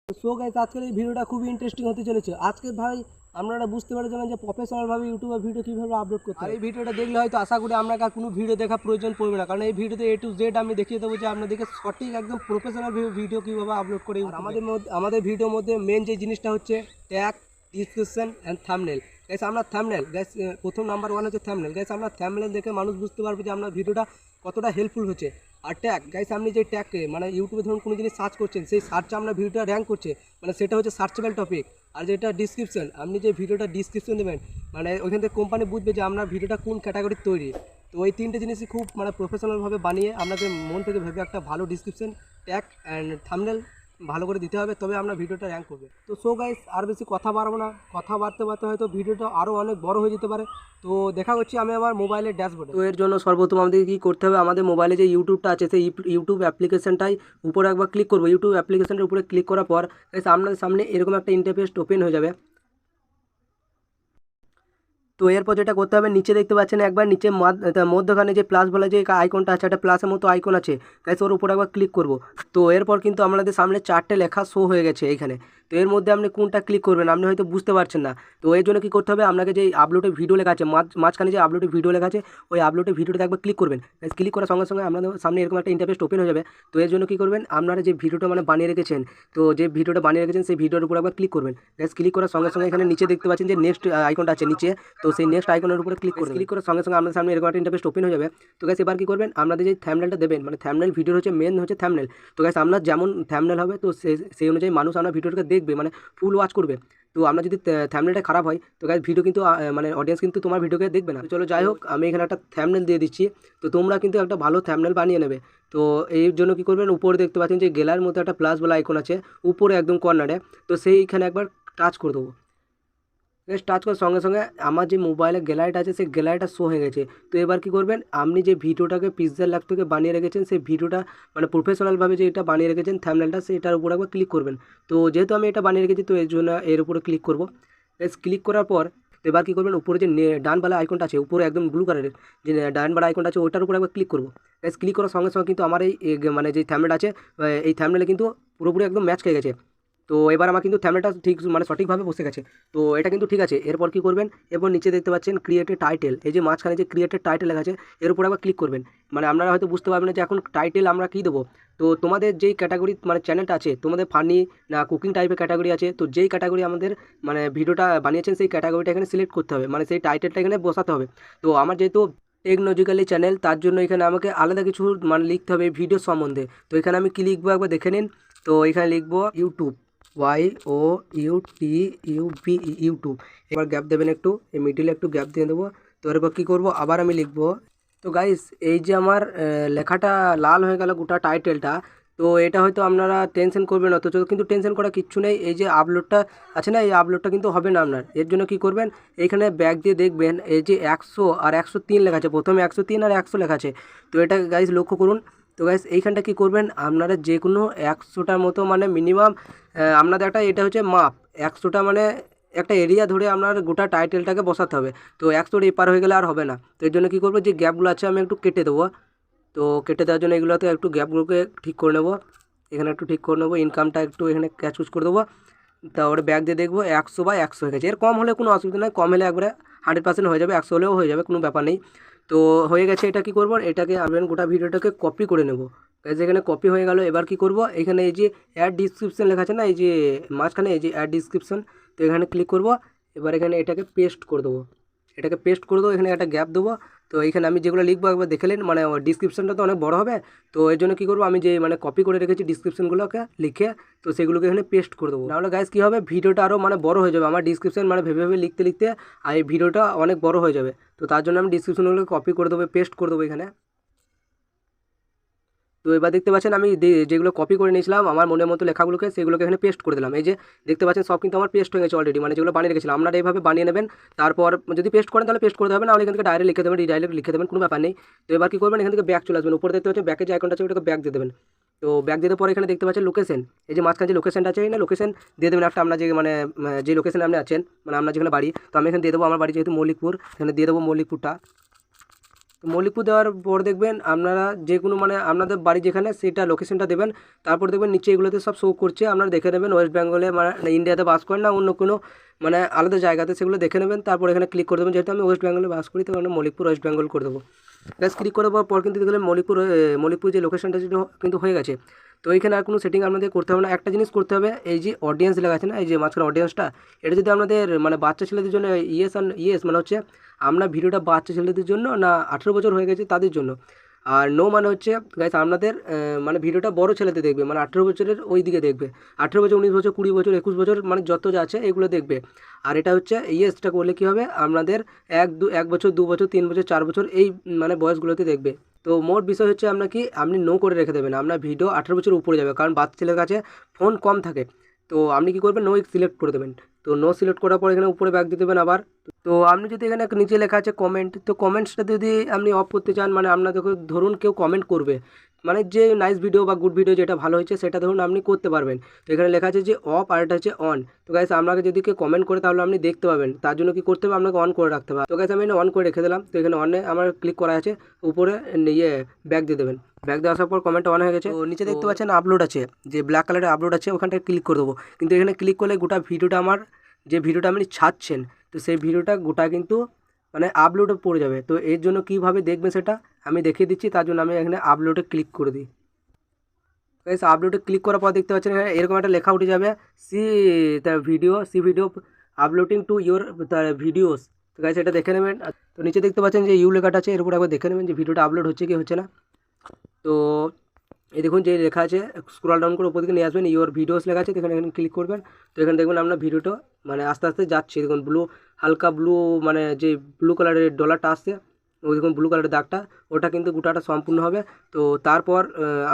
So guys আজকের এই ভিডিওটা খুবই ইন্টারেস্টিং হতে চলেছে। আজকে ভাই আপনারা বুঝতে পেরে যাবেন যে প্রফেশনালভাবে ইউটিউবে ভিডিও কীভাবে আপলোড করতে হয়। আর এই ভিডিওটা দেখলে হয়তো আশা করি আপনাকে আর কোনো ভিডিও দেখা প্রয়োজন পড়বে না, কারণ এই ভিডিওতে A to Z আমি দেখিয়ে দেবো যে আপনাদেরকে সঠিক একদম প্রফেশনাল ভিডিও কীভাবে আপলোড করে। আমাদের ভিডিওর মধ্যে মেন যে জিনিসটা হচ্ছে tag, description and thumbnail. Guys আমরা থাম্বনেল গাইস প্রথম নাম্বার 1 হচ্ছে থাম্বনেল। গাইস আমরা থাম্বনেল দেখে মানুষ বুঝতে পারবে যে আপনার ভিডিওটা কতটা হেল্পফুল হচ্ছে। আর ট্যাগ গাইস আপনি যে ট্যাগকে মানে ইউটিউবে ধরুন কোনো জিনিস সার্চ করছেন, সেই সার্চে আপনার ভিডিওটা র্যাঙ্ক করছে, মানে সেটা হচ্ছে সার্চেবল টপিক। আর যেটা ডিসক্রিপশন, আপনি যে ভিডিওটা ডিসক্রিপশন দেবেন মানে ওইখান থেকে কোম্পানি বুঝবে যে আপনার ভিডিওটা কোন ক্যাটাগরির তৈরি। তো ওই তিনটে জিনিসই খুব মানে প্রফেশনালভাবে বানিয়ে আপনাকে মন থেকে ভেবে একটা ভালো ডিসক্রিপশন, ট্যাগ অ্যান্ড থাম্বনেল ভালো করে দিতে হবে, তবে আপনার ভিডিওটা র্যাঙ্ক করবে। তো সো গাইস আর বেশি কথা বাড়াবো না, কথা বাড়তে বাড়তে হয়তো ভিডিওটা আরও অনেক বড় হয়ে যেতে পারে। তো দেখা হচ্ছে আমি আমার মোবাইলের ড্যাশবোর্ডে। তো এর জন্য সর্বপ্রথম আমাদেরকে কী করতে হবে, আমাদের মোবাইলে যে ইউটিউবটা আছে সেই ইউটিউব অ্যাপ্লিকেশনটাই উপরে একবার ক্লিক করবো। ইউটিউব অ্যাপ্লিকেশনের উপরে ক্লিক করার পর আপনাদের সামনে এরকম একটা ইন্টারফেস ওপেন হয়ে যাবে। তো এরপর যেটা করতে হবে, নিচে দেখতে পাচ্ছেন একবার নিচে মধ্যখানে যে প্লাস বলে যে আইকনটা আছে, একটা প্লাসের মতো আইকন আছে গাইস, ওর উপর একবার ক্লিক করব। তো এরপর কিন্তু আমাদের সামনে 4টে লেখা শো হয়ে গেছে এইখানে। তো এর মধ্যে আপনি কোনটা ক্লিক করবেন আপনি হয়তো বুঝতে পারছেন না। তো এর জন্য কী করতে হবে, আপনাকে যে আপলোডে ভিডিও লেখা আছে মাঝখানে যে আপলোডে ভিডিও লেখা আছে, ওই আপলোডে ভিডিওটা একবার ক্লিক করবেন। ক্লিক করার সঙ্গে সঙ্গে আপনাদের সামনে এরকম একটা ইন্টারফেস ওপেন হয়ে যাবে। তো এর জন্য কী করবেন, আপনারা যে ভিডিওটা মানে বানিয়ে রেখেছেন, তো যে ভিডিওটা বানিয়ে রেখেছেন সেই ভিডিওর উপর একবার ক্লিক করবেন। ক্লিক করার সঙ্গে সঙ্গে এখানে নিচে দেখতে পাচ্ছেন যে নেক্সট আইকনটা আছে নিচে, তো সেই নেক্সট আইকনের উপরে ক্লিক করবেন। ক্লিক করার সঙ্গে সঙ্গে আপনাদের সামনে এরকম একটা ইন্টারফেস ওপেন হয়ে যাবে। তো গাইস এবার কী করবেন, আপনাদের যে থাম্বনেলটা দেবেন, মানে থাম্বনেল ভিডিওর হচ্ছে মেন হচ্ছে থাম্বনেল। তো গাইস আপনার যেমন থাম্বনেল হবে তো সেই অনুযায়ী মানুষ আপনার ভিডিওটাকে দেখবে, মানে ফুল ওয়াচ করবে। তো আপনার যদি থাম্বনেলটা খারাপ হয় তো গাইস ভিডিও কিন্তু মানে অডিয়েন্স কিন্তু তোমার ভিডিওকে দেখবে না। তো চলো যাই হোক, আমি এখানে একটা থাম্বনেল দিয়ে দিচ্ছি। তো তোমরা কিন্তু একটা ভালো থাম্বনেল বানিয়ে নেবে। তো এই জন্য কী করবেন, উপরে দেখতে পাচ্ছেন যে গেলার মধ্যে একটা প্লাস বলা আইকন আছে উপরে একদম কর্নারে, তো সেইখানে একবার টাচ করে দেবো। টাচ করার সঙ্গে সঙ্গে আমার যে মোবাইলে গ্যালারিটা আছে সেই গ্যালারিটা শো হয়ে গেছে। তো এবার কী করবেন, আপনি যে ভিডিওটাকে পিক্সেল ল্যাব থেকে বানিয়ে রেখেছেন সেই ভিডিওটা মানে প্রফেশনালভাবে যে এটা বানিয়ে রেখেছেন থাম্বনেলটা, সেটার উপর একবার ক্লিক করবেন। তো যেহেতু আমি এটা বানিয়ে রেখেছি তো এর জন্য এর উপরে ক্লিক করব। ক্লিক করার পর এবার কী করবেন, উপরে যে ডানবেলা আইকনটা আছে উপরে একদম ব্লু কালারের যে ডানবেলা আইকনটা আছে ওটার উপর একবার ক্লিক করব। ক্লিক করার সঙ্গে সঙ্গে কিন্তু আমার এই মানে যে থাম্বনেল আছে এই থাম্বনেলে কিন্তু পুরোপুরি একদম ম্যাচ খেয়ে গেছে। তো এবার আমার কিন্তু থ্যাম্বনেলটা ঠিক মানে সঠিকভাবে বসে গেছে। তো এটা কিন্তু ঠিক আছে। এরপর কী করবেন, এরপর নিচে দেখতে পাচ্ছেন ক্রিয়েট এ টাইটেল, এই যে মাঝখানে যে ক্রিয়েটেড টাইটেল লেখা আছে এর উপর আবার ক্লিক করবেন। মানে আপনারা হয়তো বুঝতে পারবেন না যে এখন টাইটেল আমরা কী দেবো। তো তোমাদের যেই ক্যাটাগরি মানে চ্যানেলটা আছে, তোমাদের ফানি না কুকিং টাইপের ক্যাটাগরি আছে, তো যেই ক্যাটাগরি আমাদের মানে ভিডিওটা বানিয়েছেন সেই ক্যাটাগরিটা এখানে সিলেক্ট করতে হবে, মানে সেই টাইটেলটা এখানে বসাতে হবে। তো আমার যেহেতু টেকনোলজিক্যালি চ্যানেল, তার জন্য এখানে আমাকে আলাদা কিছু মানে লিখতে হবে ভিডিও সম্বন্ধে। তো এখানে আমি কী লিখবো একবার দেখে নিন। তো এখানে লিখবো ইউটিউব, YOUTUB, ইউটিউব। এবার গ্যাপ দেবেন একটু, এই মিডিলে একটু গ্যাপ দিয়ে দেবো। তো এরপর কী করবো, আবার আমি লিখবো। তো গাইস এই যে আমার লেখাটা লাল হয়ে গেল গোটা টাইটেলটা, তো এটা হয়তো আপনারা টেনশন করবেন, অথচ কিন্তু টেনশন করা কিচ্ছু নেই। এই যে আপলোডটা আছে না, এই আপলোডটা কিন্তু হবে না আপনার। এর জন্য কী করবেন, এইখানে ব্যাক দিয়ে দেখবেন এই যে 100 আর 103 লেখা আছে, প্রথমে 103 আর 100 লেখা আছে। তো এটা গাইস লক্ষ্য করুন। তো গাইস এইখানটা কী করবেন, আপনারা যে কোনো 100টার মতো মানে মিনিমাম আপনাদের একটা এটা হচ্ছে মাপ, 100টা মানে একটা এরিয়া ধরে আপনার গোটা টাইটেলটাকে বসাতে হবে। তো 100 এপার হয়ে গেলে আর হবে না। তো এর জন্য কী করবো, যে গ্যাপগুলো আছে আমি একটু কেটে দেবো। তো কেটে দেওয়ার জন্য এগুলোতে একটু গ্যাপগুলোকে ঠিক করে নেবো, এখানে একটু ঠিক করে নেবো, ইনকামটা একটু এখানে চুজ করে দেবো। তারপরে ব্যাক দিয়ে দেখবো 100/100 হয়ে গেছে। এর কম হলে কোনো অসুবিধা নয়, কম হলে একবারে 100% হয়ে যাবে, 100 হলেও হয়ে যাবে, কোনো ব্যাপার নেই। তো হয়ে গেছে। এটা কী করবো, এটাকে আমি গোটা ভিডিওটাকে কপি করে নেবো। এখানে কপি হয়ে গেল। এবার কী করবো, এখানে এই যে অ্যাড ডিসক্রিপশন লেখা আছে না, এই যে মাঝখানে এই যে অ্যাড ডিসক্রিপশন, তো এখানে ক্লিক করবো। এবার এখানে এটাকে পেস্ট করে দেবো, এখানে একটা গ্যাপ দেবো। তো এইখানে আমি যেগুলো লিখবো একবার দেখলেন, মানে ডিসক্রিপশনটা তো অনেক বড় হবে। তো এর জন্য কী করবো, আমি যে মানে কপি করে রেখেছি ডিসক্রিপশনগুলোকে লিখে, তো সেগুলোকে এখানে পেস্ট করে দেবো। নাহলে গাইস কী হবে, ভিডিওটা আরও মানে বড় হয়ে যাবে। আমার ডিসক্রিপশন মানে ভেবে ভেবে লিখতে লিখতে আর এই ভিডিওটা অনেক বড় হয়ে যাবে। তো তার জন্য আমি ডিসক্রিপশনগুলোকে কপি করে দেবো, পেস্ট করে দেবো এখানে। তো এবার দেখতে পাচ্ছেন আমি যেগুলো কপি করে নিয়েছিলাম আমার মনের মতো লেখাগুলোকে, সেগুলোকে এখানে পেস্ট করে দিলাম। এই যে দেখতে পাচ্ছেন সব কিন্তু আমার পেস্ট হয়ে গেছে অলরেডি, মানে যেগুলো বানিয়ে রেখেছিলাম। আপনারা এইভাবে বানিয়ে নেবেন। তারপর যদি পেস্ট করেন তাহলে পেস্ট করতে হবে না, এখান থেকে ডাইরেক্ট লিখে দেবেন, রিডাইরেক্ট লিখে দেবেন, কোনো ব্যাপার নেই। তো এবার কী করবেন, এখান থেকে ব্যাক চলে আসবেন। উপরে দেখতে পাচ্ছেন ব্যাকে যে আইকনটা আছে ওটাকে ব্যাক দিয়ে দেবেন। তো ব্যাক দিতে পরে এখানে দেখতে পাচ্ছেন লোকেশন, এই যে মাঝখানে যে লোকেশনটা আছে না, লোকেশন দিয়ে দেবেন একটা। আপনার যে মানে যে লোকেশনে আপনি আছেন, মানে আপনার যেখানে বাড়ি, তো আমি এখানে দিয়ে দেবো আমার বাড়ি যেহেতু মল্লিকপুর, এখানে দিয়ে দেবো মল্লিকপুরটা। তো মল্লিকপুর দেওয়ার পর দেখবেন আপনারা যে কোনো মানে আপনাদের বাড়ি যেখানে সেটা লোকেশনটা দেবেন। তারপর দেখবেন নিচে এগুলোতে সব শো করছে, আপনারা দেখে নেবেন ওয়েস্ট বেঙ্গলে মানে ইন্ডিয়াতে বাস করেন না অন্য কোনো মানে আলাদা জায়গাতে, সেগুলো দেখে নেবেন। তারপর এখানে ক্লিক করে দেবেন, যেহেতু আমি ওয়েস্ট বেঙ্গলে বাস করি তো আমরা মল্লিকপুর ওয়েস্ট বেঙ্গল করে দেবো। গ্যাস ক্লিক করার পর কিন্তু দেখলেন মল্লিকপুর যে লোকেশনটা সেটা কিন্তু হয়ে গেছে। তো এইখানে আর কোনো সেটিং আপনাদের করতে হবে না। একটা জিনিস করতে হবে, এই যে অডিয়েন্স লেখা আছে না, এই যে মাঝখানে অডিয়েন্সটা, এটা যদি আপনাদের মানে বাচ্চা ছেলেদের জন্য ইয়েস মানে হচ্ছে আমরা ভিডিওটা বাচ্চা ছেলেদের জন্য না 18 বছর হয়ে গেছে তাদের জন্য, আর নো মানে হচ্ছে গাইস আপনাদের মানে ভিডিওটা বড় ছেলেদের দেখবে, মানে 18 বছরের ওই দিকে দেখবে, 18 বছর 19 বছর 20 বছর 21 বছর মানে যত যা আছে এগুলো দেখবে। আর এটা হচ্ছে ইয়েসটা করলে কী হবে, আপনাদের 1 বছর 2 বছর 3 বছর 4 বছর এই মানে বয়সগুলোতে দেখবে। তো মোট বিষয় হচ্ছে আপনি নো করে রেখে দেবেন, আপনার ভিডিও 18 বছর উপরে যাবে, কারণ বাচ্চা ছেলের কাছে ফোন কম থাকে। তো আপনি কী করবেন, নো সিলেক্ট করে দেবেন। তো নো সিলেক্ট করার পর এখানে উপরে ব্যাক দিয়ে দেবেন আবার। তো আপনি যদি এখানে নিচে লেখা আছে কমেন্ট, তো কমেন্টসটা যদি আপনি অফ করতে চান, মানে আপনাদের ধরুন কেউ কমেন্ট করবে, মানে যে নাইস ভিডিও বা গুড ভিডিও যেটা ভালো হয়েছে সেটা ধরুন আপনি করতে পারবেন। তো এখানে লেখা আছে যে অফ আর এটা হচ্ছে অন। তো গাইস আপনাকে যদি কেউ কমেন্ট করে তাহলে আপনি দেখতে পাবেন, তার জন্য কি করতে হবে, আপনাকে অন করে রাখতে হবে। তো গাইস আমি অন করে রেখে দিলাম। তো এখানে অনে আমার ক্লিক করা আছে, উপরে ব্যাক দিয়ে দেবেন। ব্যাক দিয়ে আসার পর কমেন্ট অন হয়ে গেছে। তো নিচে দেখতে পাচ্ছেন আপলোড আছে, যে ব্ল্যাক কালারের আপলোড আছে, ওখানটায় ক্লিক করে দেবো। কিন্তু এখানে ক্লিক করলে গোটা ভিডিওটা আমার যে ভিডিওটা আপনি ছাড়ছেন, তো সেই ভিডিওটা গোটা কিন্তু মানে আপলোডে পড়ে যাবে। তো এর জন্য কীভাবে দেখবেন সেটা আমি দেখিয়ে দিচ্ছি, তার জন্য আমি এখানে আপলোডে ক্লিক করে দিই। গাইস আপলোডে ক্লিক করার পর দেখতে পাচ্ছেন এখানে এরকম একটা লেখা উঠে যাবে, C video uploading to your videos. তো গাইস এটা দেখে নেবেন। তো নিচে দেখতে পাচ্ছেন যে ইউ লেখাটা আছে, এর উপর একবার দেখে নেবেন যে ভিডিওটা আপলোড হচ্ছে কি হচ্ছে না। তো এই দেখুন যে লেখা আছে, স্ক্রল ডাউন করে উপর দিকে নিয়ে আসবেন, ইওর ভিডিওস লেখা আছে, তো এখানে ক্লিক করবেন। তো এখানে দেখবেন আপনার ভিডিওটা মানে আস্তে আস্তে যাচ্ছে, দেখুন হালকা ব্লু মানে যে ব্লু কালারের ডলারটা আসছে, ওই দেখুন ব্লু কালারের দাগটা, ওটা কিন্তু গোটাটা সম্পূর্ণ হবে। তো তারপর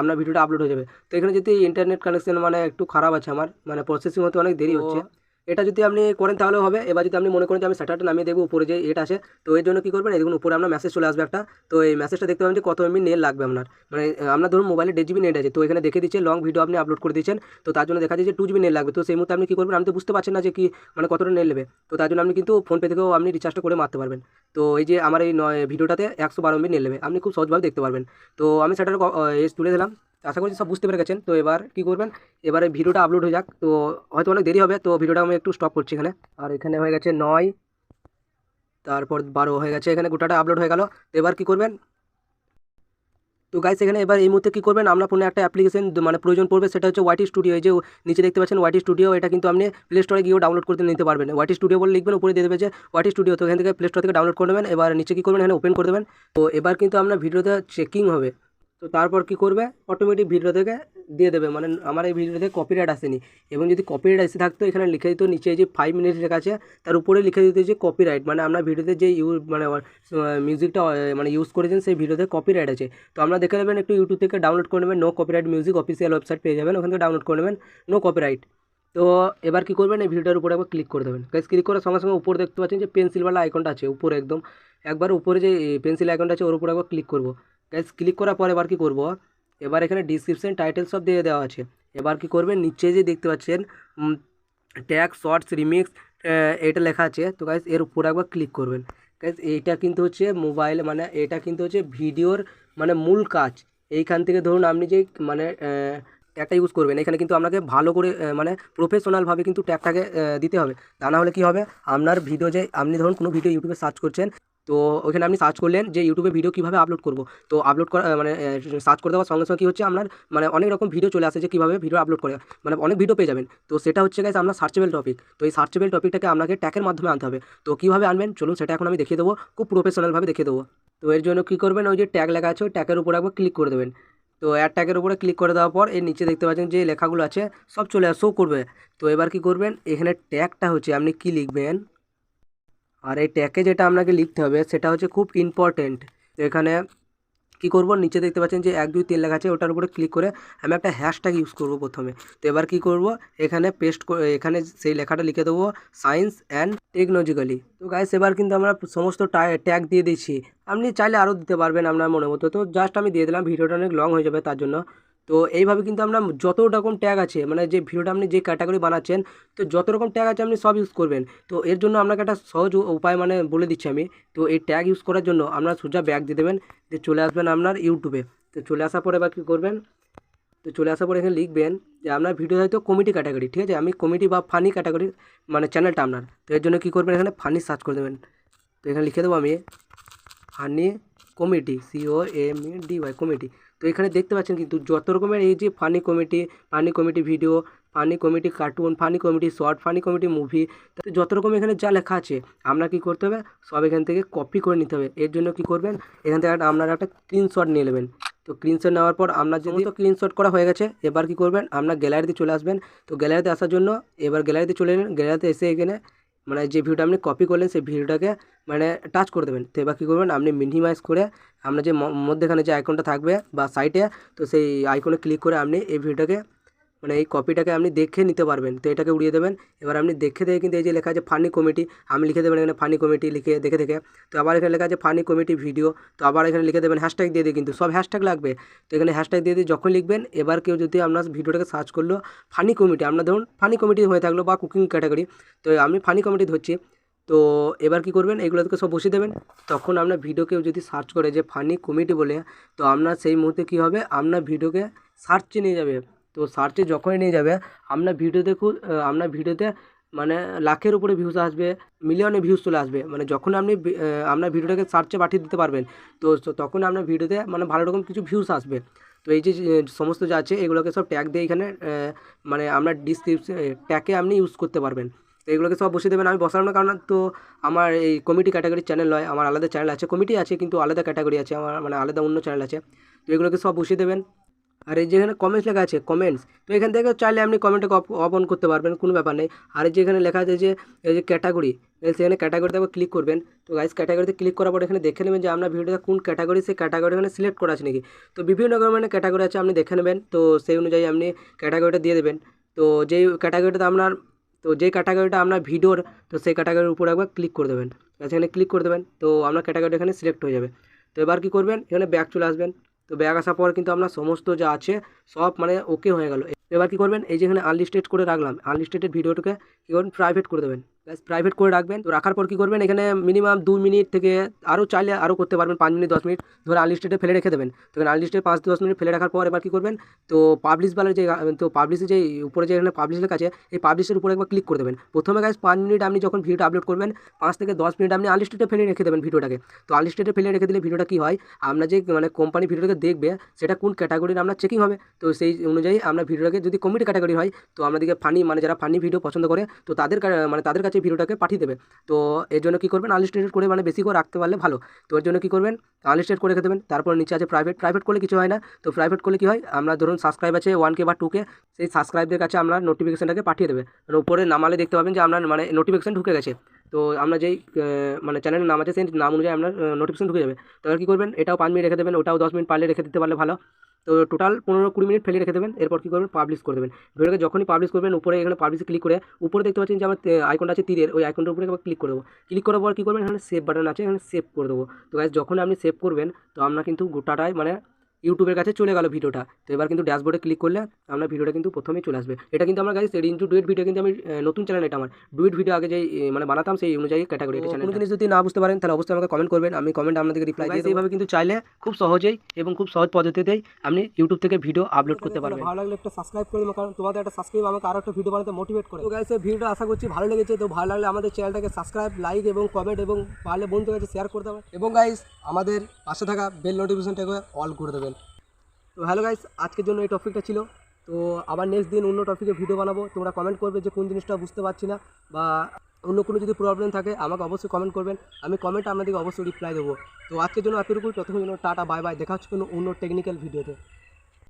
আপনার ভিডিওটা আপলোড হয়ে যাবে। তো এখানে যদি ইন্টারনেট কানেকশন মানে একটু খারাপ আছে আমার, মানে প্রসেসিং হতে অনেক দেরি হচ্ছে, এটা যদি আপনি করেন তাহলেও হবে। এবার যদি আপনি মনে করেন যে আমি স্যাটারটা নামিয়ে দেবো, উপরে যে এটা আছে, তো এর জন্য কী করবেন, এই দেখুন উপরে আপনার মেসেজ চলে আসবে একটা। তো এই মেসেজটা দেখতে পাবেন যে কত এমবি নেট লাগবে আপনার, মানে আপনার ধরুন মোবাইলে 1.5 GB নেট আছে, তো এখানে দেখে দিচ্ছে লং ভিডিও আপনি আপলোড করে দিচ্ছেন, তো তার জন্য দেখা যাচ্ছে যে 2 GB নেট লাগবে। তো সেই মুহূর্তে আপনি কী করবেন, আপনি তো বুঝতে পারছেন না যে কি মানে কতটা নেট নেবে, তো তার জন্য আপনি কিন্তু ফোনপে থেকেও আপনি রিচার্জটা করে মারতে পারবেন। তো এই যে আমার এই ভিডিওটাতে 112 MB নেট নেবে, আপনি খুব সহজভাবে দেখতে পারবেন। তো আমি সেটার তুলে দিলাম। আশা করছি সব বুঝতে পেরে গেছেন। তো এবার কী করবেন, এবারে ভিডিওটা আপলোড হয়ে যাক। তো হয়তো অনেক দেরি হবে, তো ভিডিওটা আমি একটু স্টপ করছি এখানে। আর এখানে হয়ে গেছে 9, তারপর 12 হয়ে গেছে, এখানে গোটাটা আপলোড হয়ে গেল। তো এবার কী করবেন, তো গাইস এখানে এবার এই মুহূর্তে কী করবেন, আপনার ফোনে একটা অ্যাপ্লিকেশন মানে প্রয়োজন পড়বে, সেটা হচ্ছে ওয়াইটি স্টুডিও। এই যে নিচে দেখতে পাচ্ছেন ওয়াইটি স্টুডিও, এটা কিন্তু আপনি প্লে স্টোরে গিয়েও ডাউনলোড করতে নিতে পারবেন। ওয়াইটি স্টুডিও বলে লিখবেন, উপরে দিয়ে দেবে যে ওয়াইটি স্টুডিও, তো এখান থেকে প্লে স্টোর থেকে ডাউনলোড করে নেবেন। এবার নিচে কী করবেন, এখানে ওপেন করে দেবেন। তো এবার কিন্তু আপনার ভিডিওতে চেকিং হবে। তো তারপর কী করবে, অটোমেটিক ভিডিও থেকে দিয়ে দেবে, মানে আমার এই ভিডিও থেকে কপিরাইট আসেনি, এবং যদি কপিরাইট এসে থাকতো এখানে লিখে দিত নিচে যে 5 মিনিট লেখা আছে, তার উপরে লিখে দিত যে কপিরাইট, মানে আপনার ভিডিওতে যে মানে মিউজিকটা মানে ইউজ করেছেন সেই ভিডিওতে কপিরাইট আছে। তো আমরা দেখে নেবেন, একটু ইউটিউব থেকে ডাউনলোড করে নেবেন, no copyright music official website পেয়ে যাবেন, ওখান থেকে ডাউনলোড করে নেবেন নো কপিরাইট। তো এবার কী করবেন, এই ভিডিওটার উপরে একবার ক্লিক করে দেবেন। গাইস ক্লিক করার সঙ্গে সঙ্গে উপরে দেখতে পাচ্ছেন যে পেন্সিলওয়ালা আইকনটা আছে উপরে একদম, একবার উপরে যে পেন্সিল আইকনটা আছে ওর উপরে একবার ক্লিক করবো। গাইস ক্লিক করার পর এবার কী করবো, এবার এখানে ডিসক্রিপশন টাইটেল সব দিয়ে দেওয়া আছে। এবার কী করবেন, নিচে যে দেখতে পাচ্ছেন ট্যাগ শর্টস রিমিক্স এটা লেখা আছে, তো গাইস এর উপর একবার ক্লিক করবেন। গাইস এইটা কিন্তু হচ্ছে মোবাইল, মানে এটা কিন্তু হচ্ছে ভিডিওর মানে মূল কাজ। এইখান থেকে ধরুন আপনি যে মানে ট্যাগটা ইউজ করবেন, এখানে কিন্তু আপনাকে ভালো করে মানে প্রফেশনালভাবে কিন্তু ট্যাগটাকে দিতে হবে, তা না হলে কী হবে, আপনার ভিডিও যে আপনি ধরুন কোনো ভিডিও ইউটিউবে সার্চ করছেন, তো ওইখানে আপনি সার্চ করলেন যে ইউটিউবে ভিডিও কীভাবে আপলোড করব, তো আপলোড করা মানে সার্চ করে দেওয়ার সঙ্গে সঙ্গে কী হচ্ছে, আপনার মানে অনেক রকম ভিডিও চলে আসে যে কীভাবে ভিডিও আপলোড করে, মানে অনেক ভিডিও পেয়ে যাবেন। তো সেটা হচ্ছে গাইস আপনার সার্চেবল টপিক। তো এই সার্চেবল টপিকটাকে আপনাকে ট্যাগের মাধ্যমে আনতে হবে। তো কীভাবে আনবেন চলুন সেটা এখন আমি দেখিয়ে দেবো, খুব প্রফেশনালভাবে দেখিয়ে দেবো। তো এর জন্য কী করবেন, ওই যে ট্যাগ লেখা আছে ওই ট্যাগের উপর একবার ক্লিক করে দেবেন। তো অ্যাড ট্যাগের উপরে ক্লিক করে দেওয়ার পর এর নিচে দেখতে পাচ্ছেন যে লেখাগুলো আছে সব চলে শো করবে। তো এবার কী করবেন, এখানে ট্যাগটা হচ্ছে আপনি কী লিখবেন, আর এই ট্যাগে যেটা আপনাকে লিখতে হবে সেটা হচ্ছে খুব ইম্পর্টেন্ট। তো এখানে কী করব, নিচে দেখতে পাচ্ছেন যে 1 2 3 লেখা আছে, ওটার উপরে ক্লিক করে আমি একটা হ্যাশট্যাগ ইউজ করব প্রথমে। তো এবার কী করব, এখানে এখানে সেই লেখাটা লিখে দেবো সায়েন্স অ্যান্ড টেকনোলজিক্যালি। তো গাইস এবার কিন্তু আমরা সমস্ত ট্যাগ দিয়ে দিচ্ছি, আপনি চাইলে আরও দিতে পারবেন আপনার মনের মতো। তো জাস্ট আমি দিয়ে দিলাম, ভিডিওটা অনেক লং হয়ে যাবে তার জন্য। তো এইভাবে কিন্তু আমরা যত রকম ট্যাগ আছে মানে যে ভিডিওটা আপনি যে ক্যাটাগরি বানাচ্ছেন, তো যত রকম ট্যাগ আছে আপনি সব ইউজ করবেন। তো এর জন্য আপনাকে একটা সহজ উপায় মানে বলে দিচ্ছি আমি। তো এই ট্যাগ ইউজ করার জন্য আপনার সোজা ব্যাক দিয়ে দেবেন, দিয়ে চলে আসবেন আপনার ইউটিউবে। তো চলে আসার পরে এবার কী করবেন, তো চলে আসার পরে এখানে লিখবেন যে আপনার ভিডিও হয়তো কমেডি ক্যাটাগরি, ঠিক আছে, আমি কমেডি বা ফানি ক্যাটাগরি মানে চ্যানেলটা আপনার। তো এর জন্য কী করবেন, এখানে ফানি সার্চ করে দেবেন। তো এখানে লিখে দেবো আমি ফানি কমেডি, COMEDY কমেডি। তো এখানে দেখতে পাচ্ছেন কিন্তু যত রকমের এই যে funny comedy video, funny comedy cartoon, funny comedy short, funny comedy movie, তাতে যত রকম এখানে যা লেখা আছে আপনার কী করতে হবে, সব এখান থেকে কপি করে নিতে হবে। এর জন্য কী করবেন, এখান থেকে আপনারা একটা স্ক্রিনশট নিয়ে নেবেন। তো স্ক্রিনশট নেওয়ার পর আপনার যদি তো স্ক্রিনশট করা হয়ে গেছে, এবার কী করবেন, আপনার গ্যালারিতে চলে আসবেন। তো গ্যালারিতে আসার জন্য এবার গ্যালারিতে চলে এলেন, গ্যালারিতে এসে এখানে মানে যে ভিডিওটা আপনি কপি করলেন সেই ভিডিওটাকে মানে টাচ করে দেবেন। তো এবার কী করবেন, আপনি মিনিমাইজ করে আপনার যে মধ্যেখানে যে আইকনটা থাকবে বা সাইটে, তো সেই আইকনে ক্লিক করে আপনি এই ভিডিওটাকে মানে এই কপিটাকে আপনি দেখে নিতে পারবেন। তো এটাকে উড়িয়ে দেবেন। এবার আপনি দেখে কিন্তু এই যে লেখা আছে ফানি কমেডি, আমি লিখে দেবেন এখানে ফানি কমেডি লিখে দেখে দেখে। তো আবার এখানে লেখা আছে ফানি কমেডি ভিডিও, তো আবার এখানে লিখে দেবেন হ্যাশট্যাগ দিয়ে কিন্তু সব হ্যাশট্যাগ লাগবে। তো এখানে হ্যাশট্যাগ দিয়ে যখন লিখবেন, এবার কেউ যদি আপনার ভিডিওটাকে সার্চ করলো ফানি কমেডি, আপনার ধরুন ফানি কমেডি হয়ে থাকলো বা কুকিং ক্যাটাগরি, তো আমি ফানি কমেডি ধরছি। তো এবার কী করবেন, এগুলোকে সব বসিয়ে দেবেন। তখন আপনার ভিডিও কেউ যদি সার্চ করে যে ফানি কমেডি বলে, তো আপনার সেই মুহূর্তে কী হবে, আপনার ভিডিওকে সার্চে নিয়ে যাবে। তো সার্চে যখনই নিয়ে যাবে আপনার আপনার ভিডিওতে মানে লাখের উপরে ভিউজ আসবে, মিলিয়নে ভিউজ চলে আসবে। মানে যখন আপনি আপনার ভিডিওটাকে সার্চে পাঠিয়ে দিতে পারবেন, তো তখন আপনার ভিডিওতে মানে ভালো রকম কিছু ভিউজ আসবে। তো এই যে সমস্ত যা আছে এগুলোকে সব ট্যাগ দিয়ে এখানে মানে আপনার ডিসক্রিপশন ট্যাগে আপনি ইউজ করতে পারবেন। তো এগুলোকে সব বসিয়ে দেবেন। আমি বসালাম না কারণ তো আমার এই কমিটি ক্যাটাগরির চ্যানেল নয়, আমার আলাদা চ্যানেল আছে, কমিটি আছে কিন্তু আলাদা ক্যাটাগরি আছে আমার, মানে আলাদা অন্য চ্যানেল আছে। তো এগুলোকে সব বসিয়ে দেবেন। আর এই যেখানে কমেন্টস লেখা আছে কমেন্টস, তো এখান থেকে চাইলে আপনি কমেন্টটাকে অফ অন করতে পারবেন, কোনো ব্যাপার নেই। আর এই যেখানে লেখা আছে যে এই যে ক্যাটাগরি, সেখানে ক্যাটাগরিতে একবার ক্লিক করবেন। তো গাইস ক্যাটাগরিতে ক্লিক করার পর এখানে দেখে নেবেন যে আপনার ভিডিওটা কোন ক্যাটাগরি, সেই ক্যাটাগরি এখানে সিলেক্ট করা আছে নাকি। তো বিভিন্ন ধরনের ক্যাটাগরি আছে, আপনি দেখে নেবেন। তো সেই অনুযায়ী আপনি ক্যাটাগরিটা দিয়ে দেবেন। তো যেই ক্যাটাগরিটা আপনার, তো যে ক্যাটাগরিটা আপনার ভিডিওর, তো সেই ক্যাটাগরির উপর একবার ক্লিক করে দেবেন। এখানে ক্লিক করে দেবেন, তো আপনার ক্যাটাগরিটা এখানে সিলেক্ট হয়ে যাবে। তো এবার কী করবেন, এখানে ব্যাক চলে আসবেন। তো ব্যাক আসার পর কিন্তু আপনার সমস্ত যা আছে সব মানে ওকে হয়ে গেল। এবার কী করবেন, এই যে এখানে আনলিস্টেড করে রাখলাম, আনলিস্টেডের ভিডিওটাকে কী করবেন, প্রাইভেট করে দেবেন। প্রাইভেট করে রাখবেন। তো রাখার পর কী করবেন, এখানে মিনিমাম 2 মিনিট থেকে আরও চাইলে আরও করতে পারবেন, 5 মিনিট 10 মিনিট ধরে আনলিস্টেডে ফেলে রেখে দেবেন। তো এখানে আনলিস্টেড 5-10 মিনিট ফেলে রাখার পর এবার কী করবেন, তো পাবলিশ বালার যে, তো পাবলিশের যে উপরে যে এখানে পাবলিশ লেখা আছে, এই পাবলিশের উপরে একবার ক্লিক করে দেবেন। প্রথমে গাইস 5 মিনিট আপনি যখন ভিডিওটা আপলোড করবেন, 5 থেকে 10 মিনিট আপনি আনলিস্টেডে ফেলে রেখে দেবেন ভিডিওটাকে। তো আনলিস্টেডে ফেলে রেখে দিলে ভিডিওটা কী হয়, আপনার যে মানে কোম্পানি ভিডিওটাকে দেখবে সেটা কোন ক্যাটাগরির আপনার চেকিং হবে। তো সেই অনুযায়ী আপনার ভিডিওটাকে যদি কমেডি ক্যাটাগরি হয়, তো আপনাদেরকে ফানি মানে যারা ফানি ভিডিও পছন্দ করে, তো তাদের কাছে ভিডিওটাকে পাঠিয়ে দেবে। তো এর জন্য কী করবেন, আনলিস্টেড করে মানে বেশি করে রাখতে পারলে ভালো। তো এর জন্য কী করবেন, আনলিস্টেড করে রেখে দেবেন। তারপর নিচে আছে প্রাইভেট করলে কিছু হয় না। তো প্রাইভেট করলে কী হয়, আমরা ধরুন সাবস্ক্রাইব আছে 1K বা 2K, সেই সাবস্ক্রাইবদের কাছে আমরা নোটিফিকেশনটাকে পাঠিয়ে দেবে। মানে উপরে নামালে দেখতে পাবেন যে আপনার মানে নোটিফিকেশন ঢুকে গেছে। তো আমরা যেই মানে চ্যানেলের নাম আছে সেই নাম অনুযায়ী আপনার নোটিফিকেশন ঢুকে যাবে। তো এবার কী করবেন, এটাও 5 মিনিট রেখে দেবেন, ওটাও 10 মিনিট পারলে রেখে দিতে পারলে ভালো। তো টোটাল 15-20 মিনিট ফেলে রেখে দেবেন। এরপর কী করবেন, পাবলিশ করে দেবেন। ভিডিওকে যখনই পাবলিশ করবেন, উপরে এখানে পাবলিশে ক্লিক করে উপরে দেখতে পাচ্ছেন যে আমার আইকনটা আছে তীরের, ওই আইকনটার উপরে একবার ক্লিক করে দেবো। ক্লিক করার পর কী করবেন, এখানে সেভ বাটন আছে, এখানে সেভ করে দেবো। তো গাইস যখন আপনি সেভ করবেন, তো আপনার কিন্তু গোটাটাই মানে ইউটিউবের কাছে চলে গেল ভিডিওটা। তো এবার কিন্তু ড্যাশবোর্ডে ক্লিক করলে আপনার ভিডিওটা কিন্তু প্রথমেই চলে আসবে। এটা কিন্তু আমার গাইস রিন্টু ডুয়েট ভিডিও, কিন্তু আমি নতুন চ্যানেল, এটা আমার ডুয়েট ভিডিও আগে যেই মানে বানাতাম সেই অনুযায়ী ক্যাটাগরি এটা চ্যানেল। কোনো জিনিস যদি না বুঝতে পারেন তাহলে অবশ্যই আমাকে কমেন্ট করবেন, আমি কমেন্ট আপনাদেরকে রিপ্লাই দিয়ে। এইভাবে কিন্তু চাইলে খুব সহজেই এবং খুব সহজ পদ্ধতিতেই আপনি ইউটিউব থেকে ভিডিও আপলোড করতে পারবেন। ভালো লাগলে একটা সাবস্ক্রাইব করে দেবো, কারণ তোমাদের একটা সাবস্ক্রাইব আমাকে আরও একটা ভিডিও বানাতে মোটিভেট করে। তো গাইস এই ভিডিওটা আশা করছি ভালো লেগেছে। তো ভালো লাগলে আমাদের চ্যানেলটাকে সাবস্ক্রাইব, লাইক এবং কমেন্ট এবং পারলে বন্ধুদের কাছে শেয়ার করে দেবেন। এবং গাইস আমাদের পাশে থাকা বেল নোটিফিকেশনটাকে অল করে দেবেন। তো হ্যালো গাইস, আজকের জন্য এই টপিকটা ছিল। তো আবার নেক্সট দিন অন্য টপিকে ভিডিও বানাবো। তোমরা কমেন্ট করবে যে কোন জিনিসটা বুঝতে পারছি না বা অন্য কোনো যদি প্রবলেম থাকে আমাকে অবশ্যই কমেন্ট করবেন, আমি কমেন্ট আপনাদেরকে অবশ্যই রিপ্লাই দেবো। তো আজকের জন্য এতটুকুই, ততক্ষণ জন্য টাটা বাই বাই, দেখা হচ্ছে কোনো অন্য টেকনিক্যাল ভিডিওতে।